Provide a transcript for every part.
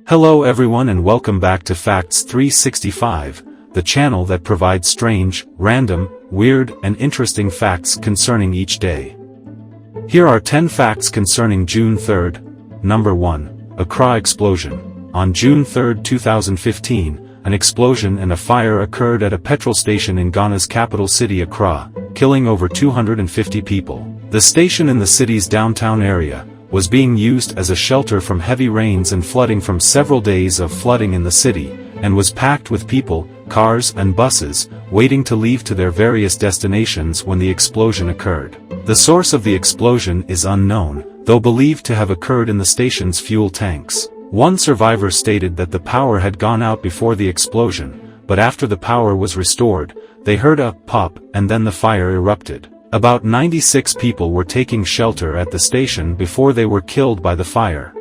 Hello everyone and welcome back to Facts 365, the channel that provides strange, random, weird, and interesting facts concerning each day. Here are 10 facts concerning June 3rd. Number 1. Accra explosion. On June 3, 2015, an explosion and a fire occurred at a petrol station in Ghana's capital city Accra, killing over 250 people. The station in the city's downtown area was being used as a shelter from heavy rains and flooding from several days of flooding in the city, and was packed with people, cars and buses, waiting to leave to their various destinations when the explosion occurred. The source of the explosion is unknown, though believed to have occurred in the station's fuel tanks. One survivor stated that the power had gone out before the explosion, but after the power was restored, they heard a pop and then the fire erupted. About 96 people were taking shelter at the station before they were killed by the fire.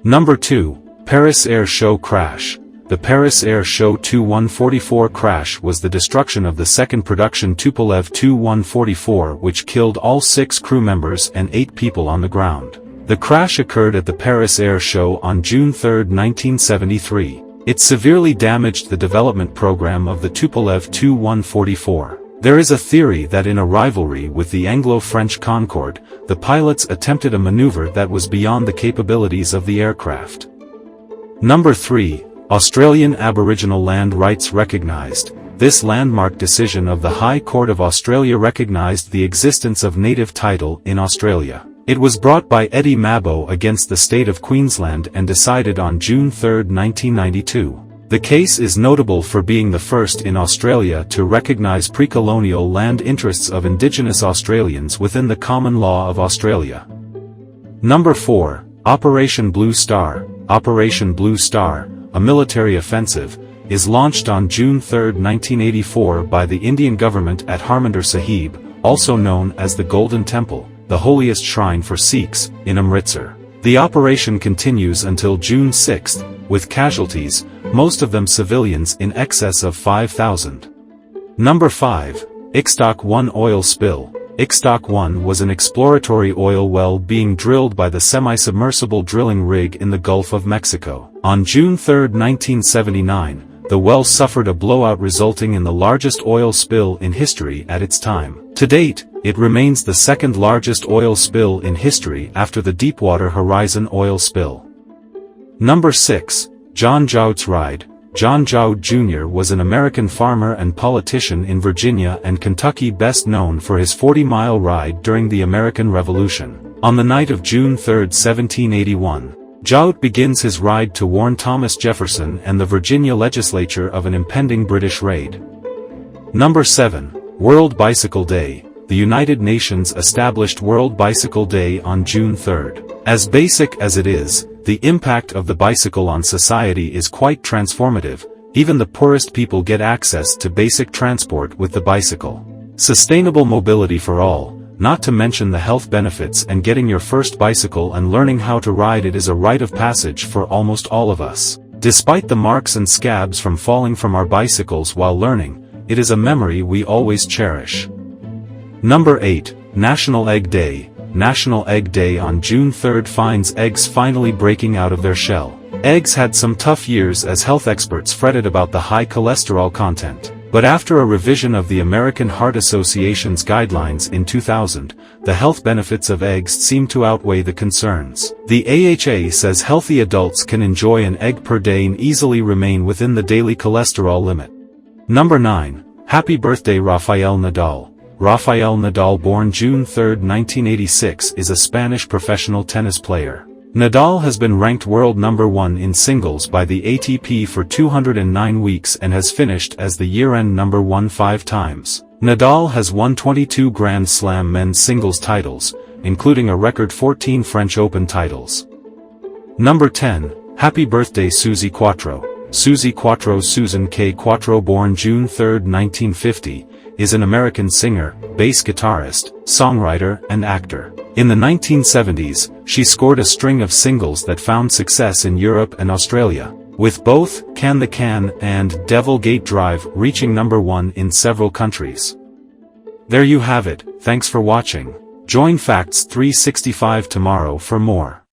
Number 2. Paris Air Show crash. The Paris Air Show Tu-144 crash was the destruction of the second production Tupolev Tu-144, which killed all 6 crew members and 8 people on the ground. The crash occurred at the Paris Air Show on June 3, 1973. It severely damaged the development program of the Tupolev Tu-144. There is a theory that in a rivalry with the Anglo-French Concorde, the pilots attempted a maneuver that was beyond the capabilities of the aircraft. Number 3. Australian Aboriginal land rights recognized. This landmark decision of the High Court of Australia recognized the existence of native title in Australia. It was brought by Eddie Mabo against the state of Queensland and decided on June 3, 1992. The case is notable for being the first in Australia to recognize pre-colonial land interests of Indigenous Australians within the common law of Australia. Number 4. Operation Blue Star. Operation Blue Star, a military offensive, is launched on June 3, 1984 by the Indian government at Harmandir Sahib, also known as the Golden Temple, the holiest shrine for Sikhs, in Amritsar. The operation continues until June 6, with casualties, most of them civilians, in excess of 5,000. Number 5. Ixtoc 1 oil spill. Ixtoc 1 was an exploratory oil well being drilled by the semi-submersible drilling rig in the Gulf of Mexico. On June 3, 1979, the well suffered a blowout resulting in the largest oil spill in history at its time. To date, it remains the second largest oil spill in history after the Deepwater Horizon oil spill. Number 6. John Joud's ride. John Joud Jr. was an American farmer and politician in Virginia and Kentucky, best known for his 40-mile ride during the American Revolution. On the night of June 3, 1781, Joud begins his ride to warn Thomas Jefferson and the Virginia legislature of an impending British raid. Number 7. World Bicycle Day. The United Nations established World Bicycle Day on June 3. As basic as it is, the impact of the bicycle on society is quite transformative. Even the poorest people get access to basic transport with the bicycle. Sustainable mobility for all, not to mention the health benefits, and getting your first bicycle and learning how to ride it is a rite of passage for almost all of us. Despite the marks and scabs from falling from our bicycles while learning, it is a memory we always cherish. Number 8. National Egg Day. National Egg Day on June 3 finds eggs finally breaking out of their shell. Eggs had some tough years as health experts fretted about the high cholesterol content. But after a revision of the American Heart Association's guidelines in 2000, the health benefits of eggs seem to outweigh the concerns. The AHA says healthy adults can enjoy an egg per day and easily remain within the daily cholesterol limit. Number 9. Happy birthday Rafael Nadal. Rafael Nadal, born June 3, 1986, is a Spanish professional tennis player. Nadal has been ranked world number 1 in singles by the ATP for 209 weeks and has finished as the year-end number 1 5 times. Nadal has won 22 Grand Slam men's singles titles, including a record 14 French Open titles. Number 10. Happy birthday Suzi Quatro. Suzi Quatro, Susan K. Quatro, born June 3, 1950, is an American singer, bass guitarist, songwriter, and actor. In the 1970s, she scored a string of singles that found success in Europe and Australia, with both Can the Can and Devil Gate Drive reaching number 1 in several countries. There you have it. Thanks for watching. Join Facts 365 tomorrow for more.